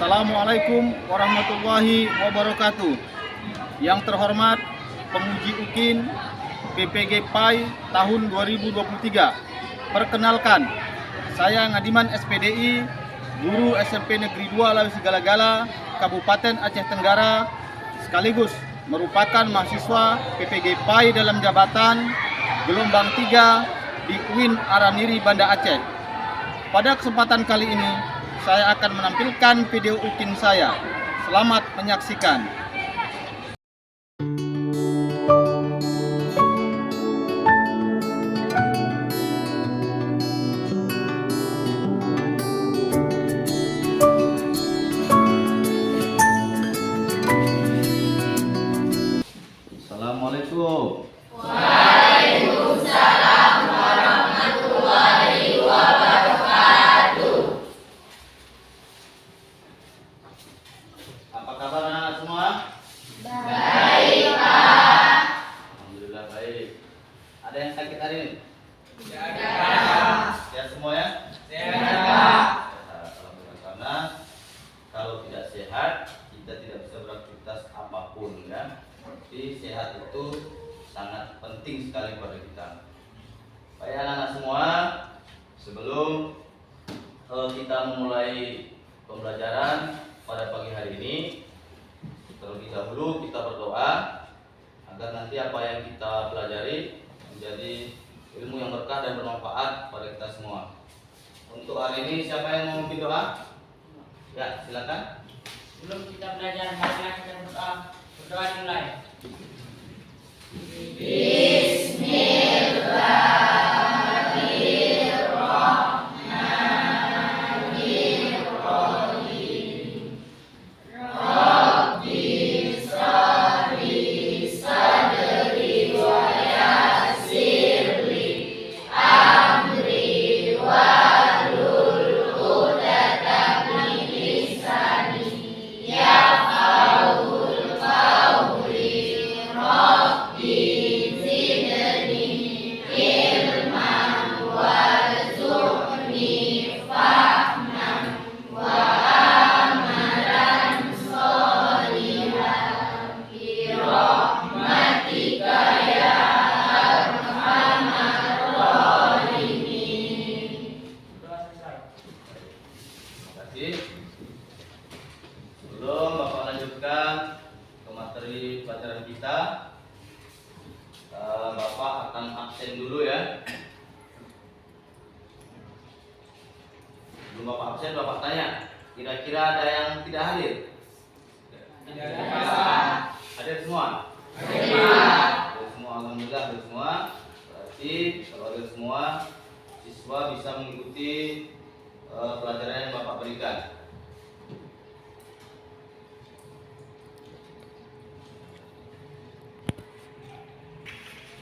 Assalamualaikum warahmatullahi wabarakatuh. Yang terhormat penguji UKIN PPG PAI tahun 2023. Perkenalkan, saya Ngadiman SPDI, guru SMP Negeri 2 Lawi Segala-Gala, Kabupaten Aceh Tenggara, sekaligus merupakan mahasiswa PPG PAI dalam jabatan gelombang 3 di UIN Araniri, Banda Aceh. Pada kesempatan kali ini, saya akan menampilkan video UKIN saya. Selamat menyaksikan. Assalamualaikum. Waalaikumsalam warahmatullahi wabarakatuh. Apa kabar anak-anak semua? Baik, Pak. Alhamdulillah baik. Ada yang sakit hari ini? Tidak ada. Sehat semua ya? Sehat, Pak. Alhamdulillah, karena kalau tidak sehat kita tidak bisa beraktivitas apapun ya. Jadi sehat itu sangat penting sekali pada kita. Baik anak-anak semua, sebelum kita memulai pembelajaran pada pagi hari ini, terlebih dahulu kita berdoa agar nanti apa yang kita pelajari menjadi ilmu yang berkah dan bermanfaat pada kita semua. Untuk hari ini siapa yang mau memimpin doa? Ya, silakan. Sebelum kita belajar, marilah kita berdoa. Berdoa dimulai. Sebelum Bapak lanjutkan ke materi pelajaran kita, Bapak akan absen dulu ya. Sebelum Bapak absen, Bapak tanya, kira-kira ada yang tidak hadir? Tidak ada. Hadir semua? Hadir. Hadir semua, alhamdulillah hadir semua. Berarti kalau hadir semua, siswa bisa mengikuti pelajaran yang Bapak berikan.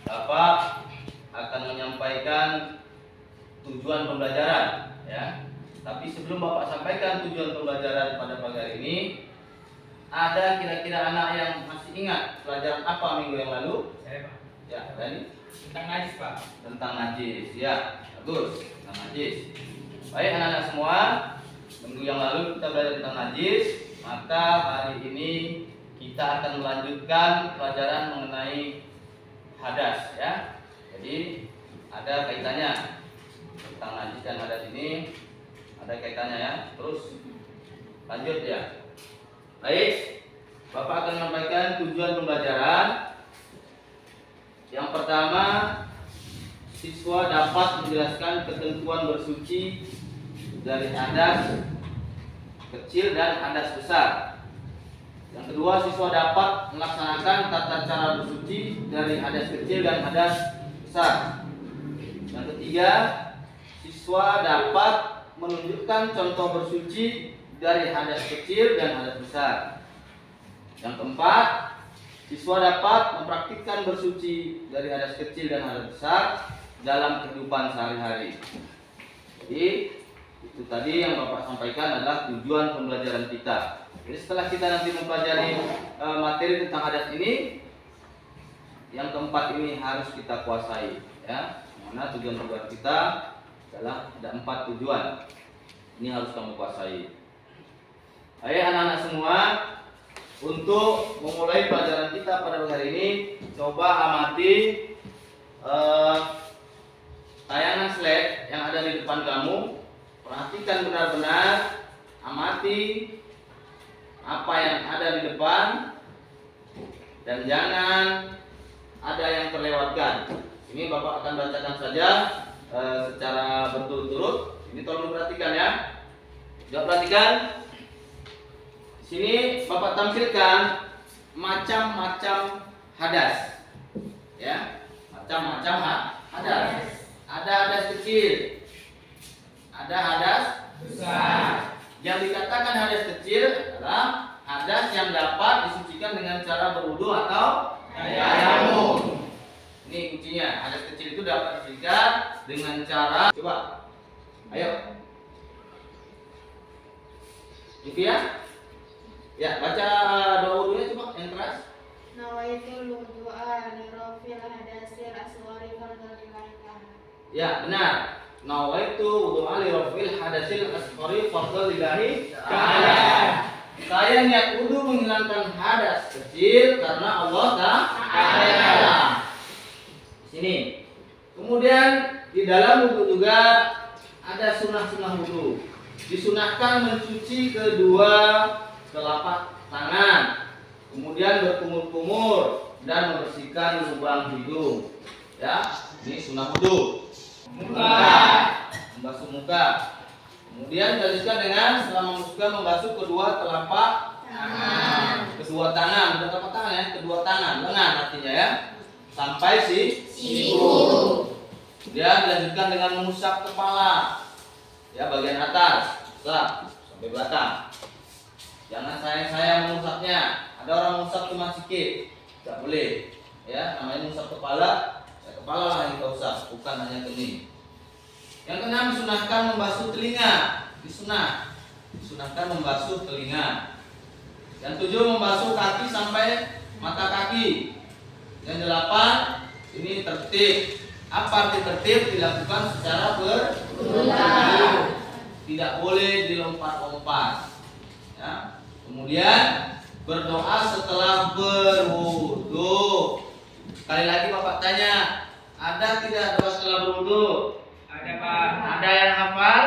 Bapak akan menyampaikan tujuan pembelajaran ya. Tapi sebelum Bapak sampaikan tujuan pembelajaran pada pagi hari ini, ada kira-kira anak yang masih ingat pelajaran apa minggu yang lalu? Saya, Pak. Ya, Dani? Tentang najis, Pak. Tentang najis. Ya, bagus. Tentang najis. Baik anak-anak semua, minggu yang lalu kita belajar tentang najis, maka hari ini kita akan melanjutkan pelajaran mengenai hadas ya. Jadi ada kaitannya tentang najis dan hadas ini, ada kaitannya ya. Terus lanjut ya. Baik, Bapak akan menyampaikan tujuan pembelajaran. Yang pertama, siswa dapat menjelaskan ketentuan bersuci dari hadas kecil dan hadas besar. Yang kedua, siswa dapat melaksanakan tata cara bersuci dari hadas kecil dan hadas besar. Yang ketiga, siswa dapat menunjukkan contoh bersuci dari hadas kecil dan hadas besar. Yang keempat, siswa dapat mempraktikkan bersuci dari hadas kecil dan hadas besar dalam kehidupan sehari-hari. Jadi itu tadi yang Bapak sampaikan adalah tujuan pembelajaran kita. Jadi setelah kita nanti mempelajari materi tentang hadas ini, yang keempat ini harus kita kuasai ya. Mana tujuan pembelajaran kita adalah ada 4 tujuan. Ini harus kamu kuasai. Baik anak-anak semua, untuk memulai pelajaran kita pada hari ini, coba amati tayangan slide yang ada di depan kamu. Perhatikan benar-benar, amati apa yang ada di depan, dan jangan ada yang terlewatkan. Ini Bapak akan bacakan saja secara berturut-turut. Ini tolong diperhatikan ya. Coba perhatikan. Sini Bapak tampilkan macam-macam hadas, ya, macam-macam hadas. Ada hadas kecil, ada hadas besar. Yang dikatakan hadas kecil adalah hadas yang dapat disucikan dengan cara berwudu atau tayamum. Ini kuncinya. Hadas kecil itu dapat disucikan dengan cara, coba, ayo, itu ya. Ya, baca doa wudunya coba yang keras. Nawaitul wudu'a li rafil hadasil asghari fardhalillahi ta'ala. Ya, benar. Nawaitu wudu'a li rafil hadasil asghari fardhalillahi ta'ala. Saya niat wudu menghilangkan hadas kecil karena Allah Ta'ala. Sini. Kemudian di dalam wudu juga ada sunah-sunah wudu. Disunahkan mencuci kedua telapak tangan, kemudian berkumur-kumur dan membersihkan lubang hidung. Ya, ini sunah wudu. Membasuh muka. Kemudian dilanjutkan dengan setelah membasuh kedua telapak tangan. Kedua tangan, bukan telapak tangan ya, kedua tangan, lengan artinya ya, sampai siku. Kemudian dilanjutkan dengan mengusap kepala, ya, bagian atas, usap sampai belakang. Jangan sayang-sayang mengusapnya. Ada orang mengusap cuma sedikit, tidak boleh. Ya, namanya mengusap kepala. Ya, kepala lah yang kita usap, bukan hanya kening. Yang keenam, disunahkan membasuh telinga. Disunahkan membasuh telinga. Yang tujuh, membasuh kaki sampai mata kaki. Yang delapan, ini tertib. Apa arti tertib? Dilakukan secara berulang. Tidak boleh dilompat-lompat. Ya. Kemudian berdoa setelah berwudu. Sekali lagi Bapak tanya, ada tidak doa setelah berwudu? Ada Pak. Ada yang hafal?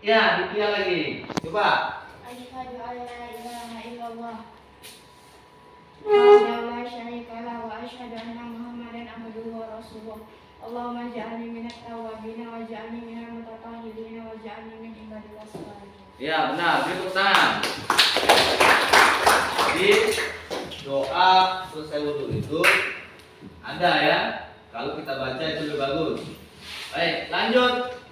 Ya, dikial lagi. Coba. Asyhadu an la ilaha illallah wahdahu la syarika lahu wa asyhadu anna Muhammadan abduhu wa rasuluh. Allahumma ij'alni minat tawwabin waj'alni minal mutatahhirin waj'alni min ibadillah sholihin. Ya, benar. Beri tangan. Jadi doa selesai wudu itu ada ya. Kalau kita baca itu lebih bagus. Baik, lanjut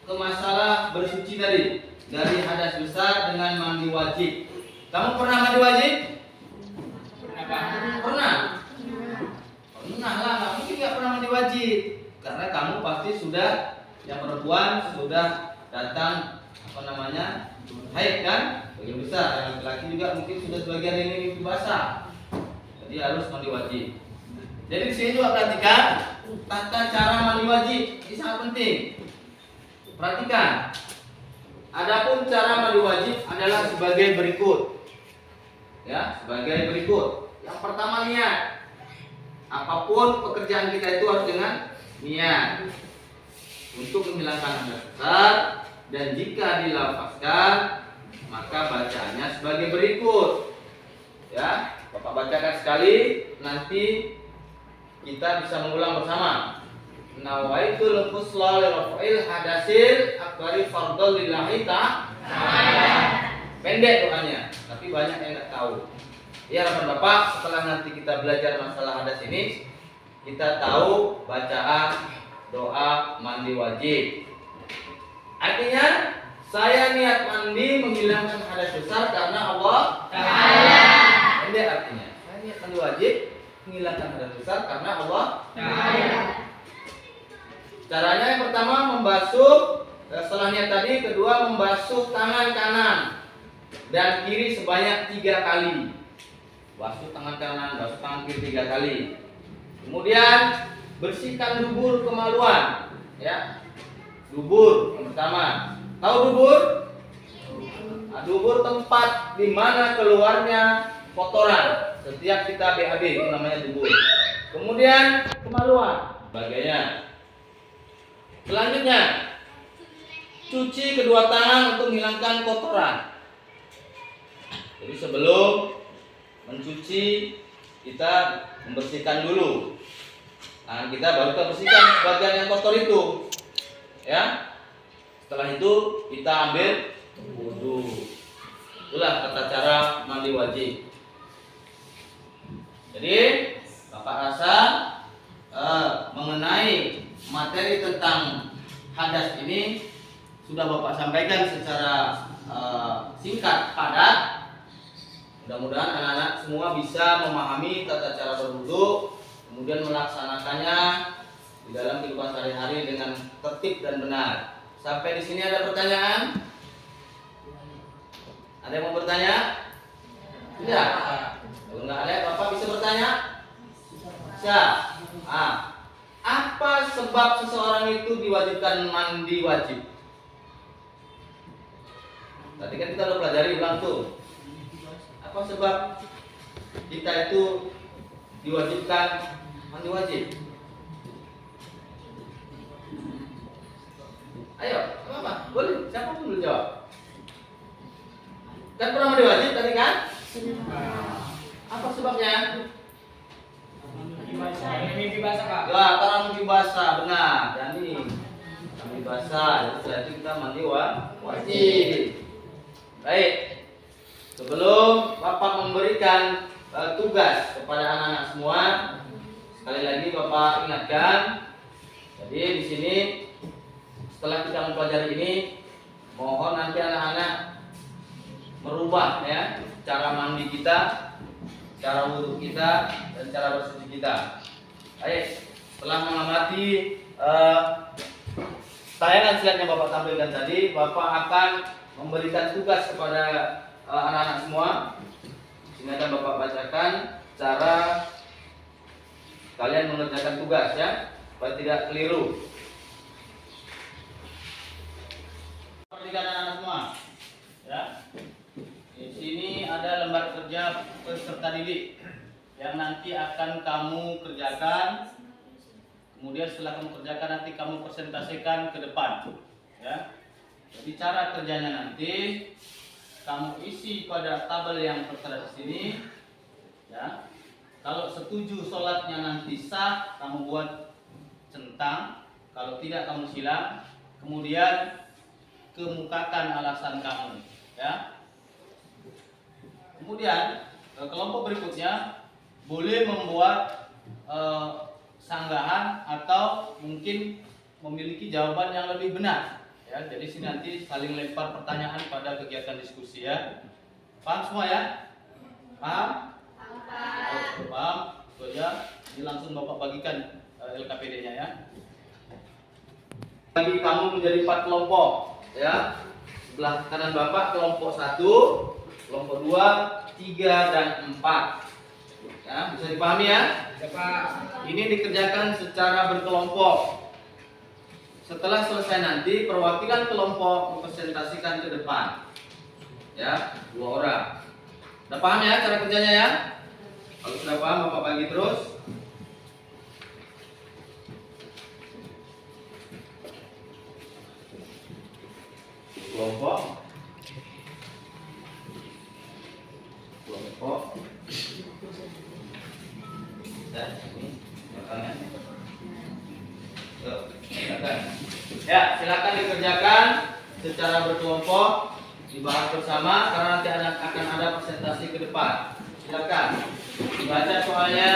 ke masalah bersuci tadi. Dari hadas besar dengan mandi wajib. Kamu pernah mandi wajib? Pernah? Pernah lah, nggak mungkin nggak pernah mandi wajib. Karena kamu pasti sudah, yang perempuan sudah datang haid kan? Bagian besar. Yang laki-laki juga mungkin sudah sebagian ini basah. Jadi harus mandi wajib. Jadi di sini juga perhatikan tata cara mandi wajib. Ini sangat penting. Perhatikan. Adapun cara mandi wajib adalah sebagai berikut. Ya, sebagai berikut. Yang pertama, niat. Apapun pekerjaan kita itu harus dengan niat. Untuk menghilangkan hadas besar. Dan jika dilafazkan, maka bacaannya sebagai berikut. Ya, Bapak bacakan sekali, nanti kita bisa mengulang bersama. Nawaitul ghusla li raf'il hadasil akbari fardhal lillahi ta'ala. Pendek doanya, tapi banyak yang enggak tahu. Ya, harapan Bapak setelah nanti kita belajar masalah hadas ini, kita tahu bacaan doa mandi wajib. Artinya, saya niat mandi menghilangkan hadas besar karena Allah Ta'ala. Pendek artinya, saya niat mandi wajib menghilangkan hadas besar karena Allah Ta'ala. Caranya yang pertama membasuh, setelah niat tadi, kedua membasuh tangan kanan dan kiri sebanyak 3 kali. Basuh tangan kanan, basuh tangan kiri 3 kali. Kemudian bersihkan dubur kemaluan, ya. Dubur yang pertama. Tahu dubur? Nah, dubur tempat di mana keluarnya kotoran. Setiap kita BAB itu namanya dubur. Kemudian kemaluan, sebagainya. Selanjutnya, cuci kedua tangan untuk menghilangkan kotoran. Jadi sebelum mencuci kita membersihkan dulu. Nah, kita baru kita bersihkan bagian yang kotor itu. Ya. Setelah itu kita ambil wudu. Itulah tata cara mandi wajib. Jadi Bapak rasa mengenai materi tentang hadas ini sudah Bapak sampaikan secara singkat, padat. Mudah-mudahan anak-anak semua bisa memahami tata cara berwudu, kemudian melaksanakannya di dalam kehidupan sehari-hari dengan tertib dan benar. Sampai di sini ada pertanyaan? Ada yang mau bertanya? Tidak. Kalau nggak ada, Bapak bisa bertanya? Bisa. Apa sebab seseorang itu diwajibkan mandi wajib? Tadi kan kita udah pelajari ulang tuh. Apa sebab kita itu diwajibkan mandi wajib? Ayo, apa? Boleh, siapa pun boleh jawab. Kan pernah mandi wajib tadi kan? Apa sebabnya? Mimpi basah, Pak. Ya, karena mimpi basah, benar. Jadi mimpi basah, jadi setelah itu kita mandi wajib. Baik. Sebelum Bapak memberikan tugas kepada anak-anak semua, sekali lagi Bapak ingatkan. Jadi di sini setelah kita mempelajari ini, mohon nanti anak-anak merubah ya cara mandi kita, cara wudhu kita, dan cara bersuci kita. Baik, setelah mengamati tayangan slide yang Bapak tampilkan tadi, Bapak akan memberikan tugas kepada anak-anak semua. Sini akan Bapak bacakan cara kalian mengerjakan tugas ya, supaya tidak keliru. Perhatikan anak-anak semua. Ya. Di sini ada lembar kerja peserta didik yang nanti akan kamu kerjakan. Kemudian setelah kamu kerjakan nanti kamu presentasikan ke depan. Ya. Jadi cara kerjanya nanti kamu isi pada tabel yang tertera di sini. Ya. Kalau setuju sholatnya nanti sah, kamu buat centang. Kalau tidak kamu silang. Kemudian kemukakan alasan kamu. Ya. Kemudian kelompok berikutnya boleh membuat sanggahan atau mungkin memiliki jawaban yang lebih benar. Ya, jadi sini nanti saling lempar pertanyaan pada kegiatan diskusi ya. Paham semua ya? Paham? Paham. Paham? Itu aja. Ini langsung Bapak bagikan LKPD-nya ya. Bagi kamu menjadi 4 kelompok ya. Sebelah kanan Bapak kelompok 1, kelompok 2, 3 dan 4. Ya, bisa dipahami ya? Bisa, Pak. Ini dikerjakan secara berkelompok. Setelah selesai nanti perwakilan kelompok mempresentasikan ke depan. Ya, 2 orang. Sudah paham ya cara kerjanya ya? Kalau sudah paham Bapak bagi terus. Kelompok. Ya, silakan dikerjakan secara berkelompok, dibahas bersama karena nanti akan ada presentasi ke depan. Silakan baca soalnya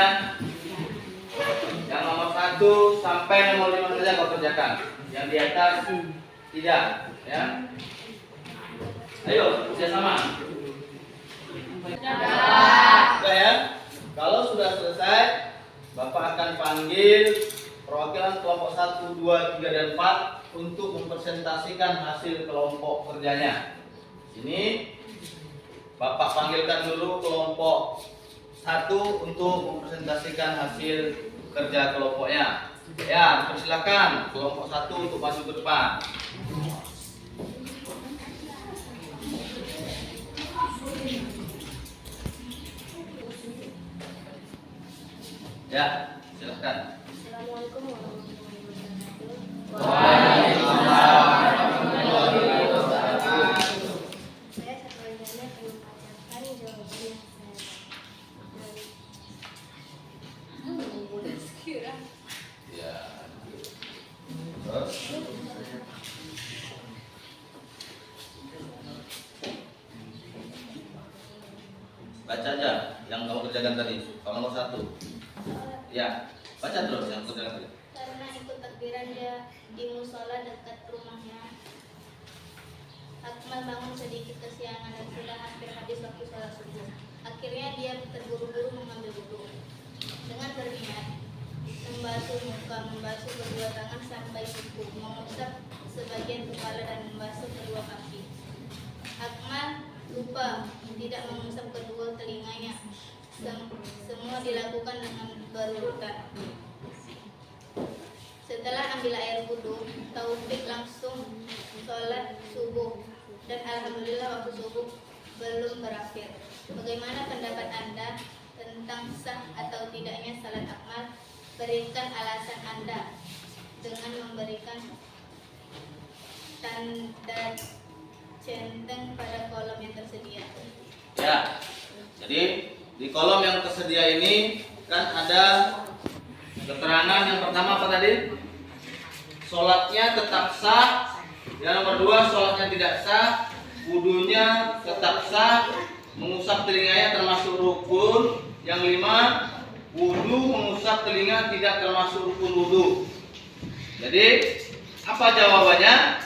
yang nomor 1 sampai nomor 5 saja kau kerjakan. Yang di atas tidak, ya. Ayo, kerjasama. Sudah ya. Kalau sudah selesai, Bapak akan panggil perwakilan kelompok 1, 2, 3 dan 4 untuk mempresentasikan hasil kelompok kerjanya. Sini Bapak panggilkan dulu kelompok 1 untuk mempresentasikan hasil kerja kelompoknya. Ya, persilakan kelompok 1 untuk masuk ke depan. Ya, silakan. Assalamualaikum warahmatullahi wabarakatuh. Waalaikumsalam warahmatullahi wabarakatuh. Saya selanjutnya akan membacakan jawaban yang saya Ya. Terus. Baca aja yang kamu kerjakan tadi. Kamu nomor 1. Ya, baca terus yang kerjakan tadi. Karena ikut takbiran dia di musola dekat rumahnya, Akmal bangun sedikit kesiangan dan sudah hampir habis waktu sholat subuh. Akhirnya dia terburu-buru mengambil wudhu dengan berniat membasuh muka, membasuh kedua tangan sampai siku, mengusap sebagian kepala dan membasuh kedua kaki. Akmal lupa tidak mengusap kedua telinganya. Semua dilakukan dengan berurutan. Setelah ambil air wudhu, Taufik langsung sholat subuh dan alhamdulillah waktu subuh belum berakhir. Bagaimana pendapat Anda tentang sah atau tidaknya salat Akmal? Berikan alasan Anda dengan memberikan tanda centang pada kolom yang tersedia. Ya. Jadi di kolom yang tersedia ini kan ada keterangan yang pertama apa tadi? Sholatnya tetap sah. Yang nomor 2, sholatnya tidak sah. Wudunya tetap sah. Mengusap telinganya termasuk rukun. Yang 5, wudu mengusap telinga tidak termasuk rukun wudu. Jadi apa jawabannya?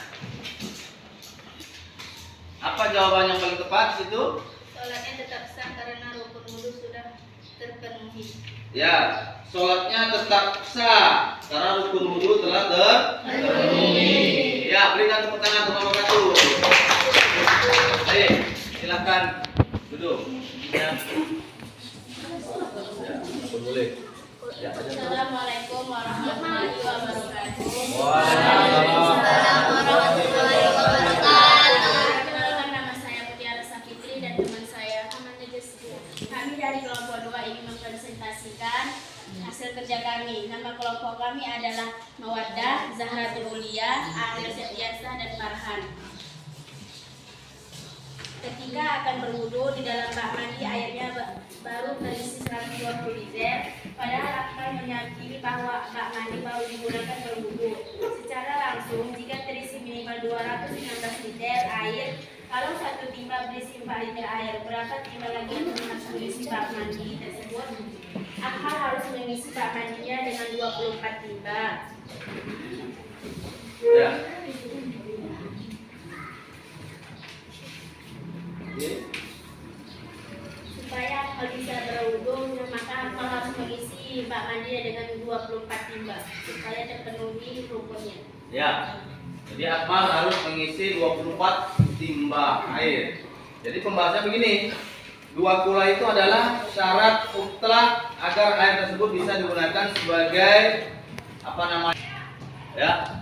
Apa jawaban yang paling tepat situ? Sholatnya tetap sah karena rukun wudu sudah terpenuhi. Ya, sholatnya tetap sah karena rukun wudu telah terpenuhi. Ya, berikan tepuk tangan untuk nomor 1. Baik, silakan duduk. Ya. Boleh. Ya, Assalamualaikum warahmatullahi wabarakatuh. Waalaikumsalam warahmatullahi wabarakatuh. Perkenalkan, nama saya Mutiara Safitri dan teman saya Amanda Jessica. Kami dari kelompok 2 ingin mempresentasikan hasil kerja kami. Nama kelompok kami adalah Mawaddah, Zahratul Ulia, Ariel Septiasa, dan Farhan. Ketika akan berwudu di dalam bak mandi, airnya baru terisi 120 liter. Padahal akan meyakini bahwa bak mandi baru digunakan berwudu. Secara langsung, jika terisi minimal 216 liter air, kalau satu timba berisi 4 liter air, berapa timba lagi yang harus berisi bak mandi tersebut? Akmal harus mengisi bak mandinya dengan 24 timba. Ya. Supaya Akmal bisa berwudu, maka Akmal harus mengisi bak mandinya dengan 24 timba supaya terpenuhi rukunnya. Ya. Jadi Akmal harus mengisi 24 timba air. Jadi pembahasannya begini. 2 kula itu adalah syarat mutlak agar air tersebut bisa digunakan sebagai apa namanya? Ya.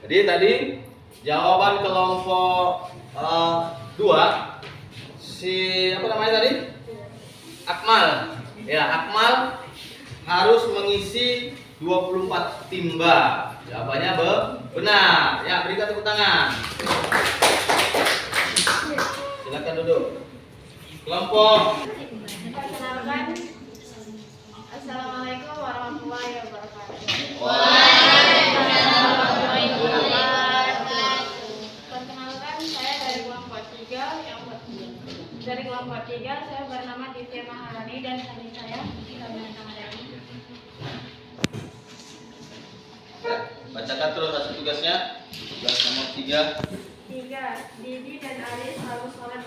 Jadi tadi jawaban kelompok 2 si apa namanya tadi? Akmal. Ya, Akmal harus mengisi 24 timba. Jawabannya benar. Ya, berikan tepuk tangan. Silakan duduk. Kelompok. Perkenalkan, Assalamualaikum warahmatullahi wabarakatuh. Perkenalkan, saya dari kelompok 3 saya bernama Divya Maharani dan adik saya Kamila Maharani. Bacakan terus hasil tugasnya. Tugas nomor 3. 3. Didi dan Aris harus sholat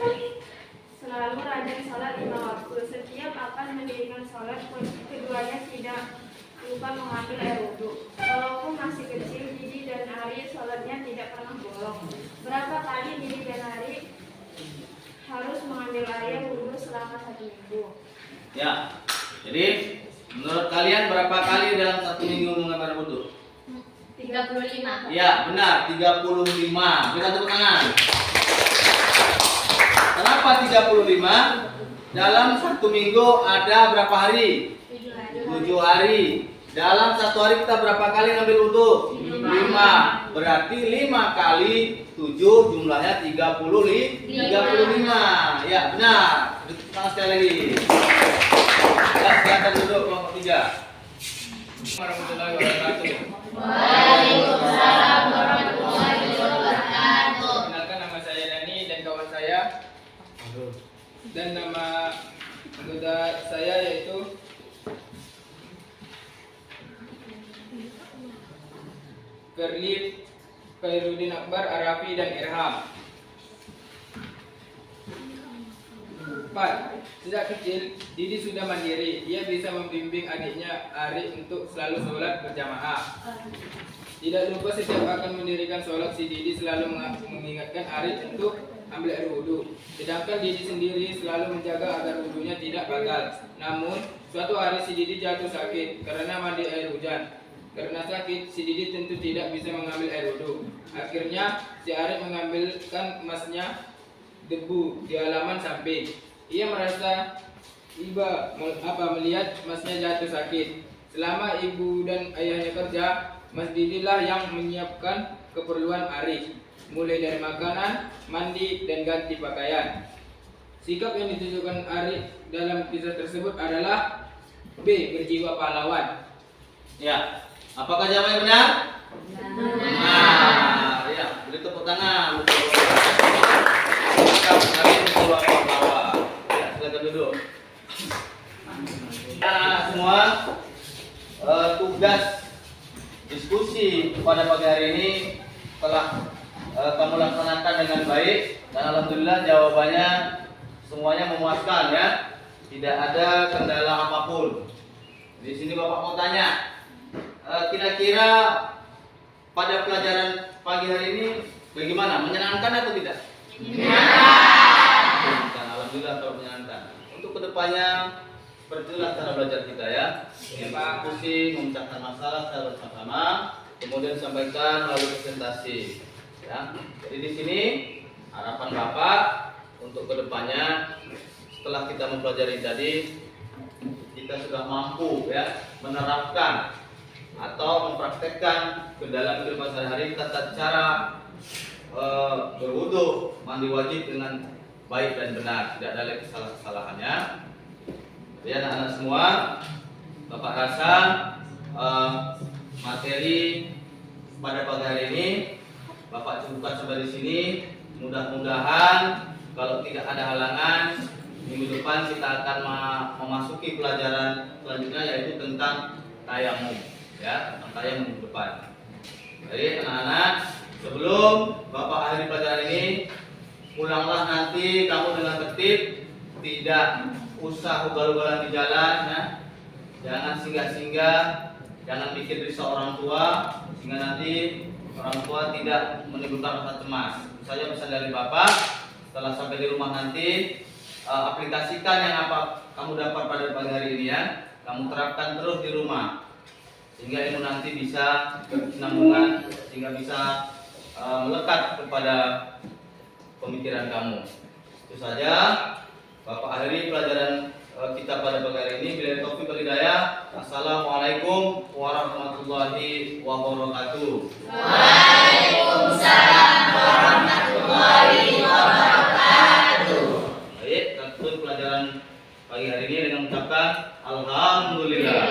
selalu rajin sholat 5 waktu. Setiap akan mendirikan sholat, keduanya tidak lupa mengambil air wudhu. Walaupun masih kecil, Didi dan Aris sholatnya tidak pernah bolong. Berapa kali Didi dan Aris harus mengambil air wudhu selama 1 minggu? Ya. Jadi menurut kalian berapa kali dalam 1 minggu mengambil air wudhu? 35. Ya, benar, 35. Berikan tepuk tangan. Kenapa 35? Dalam satu minggu ada berapa hari? 7 hari. Dalam satu hari kita berapa kali ngambil wudhu? 5. Berarti 5 kali 7 jumlahnya 35. Ya benar. Kita sekali lagi. Ya, silakan duduk kelompok 3. Warahmatullahi wabarakatuh. Waalaikumsalam warahmatullahi wabarakatuh. Kenalkan, nama saya Dani dan kawan saya. Dan nama anggota saya yaitu Ferli, Khairuddin Akbar, Arafi, dan Irham. 4. Sejak kecil, Didi sudah mandiri. Ia bisa membimbing adiknya Ari untuk selalu sholat berjamaah. Tidak lupa setiap akan mendirikan sholat, si Didi selalu mengingatkan Ari untuk ambil air wudhu. Sedangkan Didi sendiri selalu menjaga agar wudhunya tidak batal. Namun, suatu hari si Didi jatuh sakit karena mandi air hujan. Karena sakit, si Didi tentu tidak bisa mengambil air wudhu. Akhirnya, si Ari mengambilkan emasnya debu di halaman samping. Ia merasa iba melihat emasnya jatuh sakit. Selama ibu dan ayahnya kerja, Mas Didi lah yang menyiapkan keperluan Ari, mulai dari makanan, mandi, dan ganti pakaian. Sikap yang ditunjukkan Ari dalam kisah tersebut adalah B. Berjiwa pahlawan. Ya, apakah jawabannya benar? Benar. Ya, beri tepuk tangan. Ya, silakan duduk. Ya, semua tugas diskusi pada pagi hari ini telah kamu laksanakan dengan baik dan alhamdulillah jawabannya semuanya memuaskan ya. Tidak ada kendala apapun. Di sini Bapak mau tanya, kira-kira pada pelajaran pagi hari ini bagaimana? Menyenangkan atau tidak? Menyenangkan. Alhamdulillah kalau menyenangkan. Untuk kedepannya seperti itulah cara belajar kita ya. Diskusi, memecahkan masalah secara bersama-sama, kemudian sampaikan melalui presentasi. Ya. Jadi di sini harapan Bapak untuk kedepannya setelah kita mempelajari tadi kita sudah mampu ya menerapkan atau mempraktekkan ke dalam kehidupan sehari-hari tata cara berwudu, mandi wajib dengan baik dan benar, tidak ada lagi kesalahan-kesalahannya. Jadi anak-anak semua, Bapak rasa materi pada pagi hari ini Bapak cukupkan sampai di sini. Mudah-mudahan kalau tidak ada halangan, minggu depan kita akan memasuki pelajaran selanjutnya yaitu tentang tayamum, ya, tentang tayamum minggu depan. Jadi anak-anak, sebelum Bapak akhiri pelajaran ini, pulanglah nanti kamu dengan tertib, tidak usah ugal-ugalan di jalan, ya. Jangan singgah-singgah, jangan bikin risau orang tua, sehingga nanti orang tua tidak menimbulkan rasa cemas. Saya pesan dari Bapak, setelah sampai di rumah nanti aplikasikan yang apa kamu dapat pada pagi hari ini ya, kamu terapkan terus di rumah sehingga ilmu nanti bisa berkesinambungan, sehingga bisa melekat kepada pemikiran kamu. Itu saja Bapak akhiri pelajaran kita pada pagi hari ini. Bila taufik wal hidayah. Assalamualaikum warahmatullahi wabarakatuh. Waalaikumsalam warahmatullahi wabarakatuh. Baik, kita tutup pelajaran pagi hari ini dengan mengucapkan alhamdulillah.